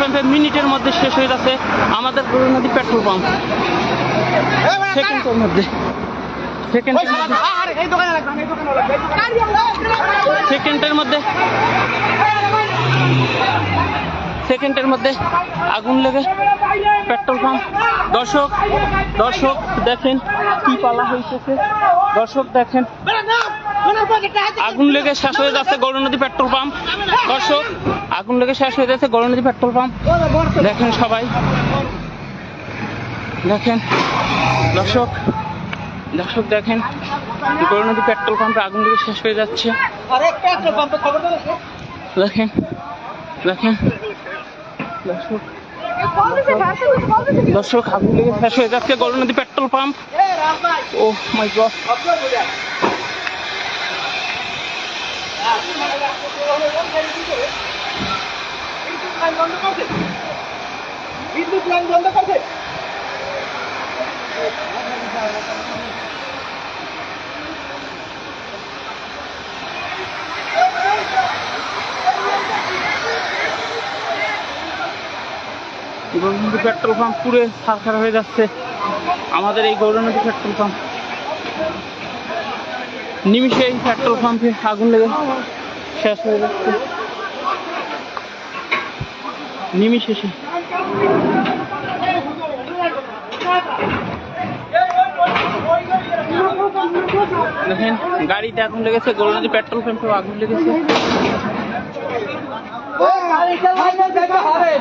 পাম্পে মিনিটের মধ্যে শেষ হয়ে যাচ্ছে আমাদের গৌরনদী পেট্রোল পাম্প। সেকেন্ডের মধ্যে সেকেন্ডের মধ্যে আগুন লেগে পেট্রোল পাম্প। দর্শক দেখেন কি পালা হয়েছে। দর্শক দেখেন আগুন লেগে শেষ হয়ে যাচ্ছে গৌরনদী পেট্রোল পাম্প। দর্শক আগুন লেগে শেষ হয়ে যাচ্ছে গৌরনদী পেট্রোল পাম্প। দেখেন সবাই দেখেন দর্শক দেখেন গৌরনদী পেট্রোল পাম্পে আগুন লেগে শেষ হয়ে যাচ্ছে। দেখেন দর্শক আগুন লেগে শেষ হয়ে যাচ্ছে গৌরনদী পেট্রোল পাম্প। ও মাই গড, বিদ্যুৎ লাইন বন্ধ করছে। গৌরনদী পেট্রোল পাম্প পুরো ছারখার হয়ে যাচ্ছে। আমাদের এই গৌরনদী পেট্রোল পাম্প নিমিষে এই পেট্রোল পাম্পে আগুন লেগে শেষ হয়ে যাচ্ছে নিমিষে। দেখেন গাড়িতে আগুন লেগেছে, গৌরনদী পেট্রোল পাম্পেও আগুন লেগেছে। হবে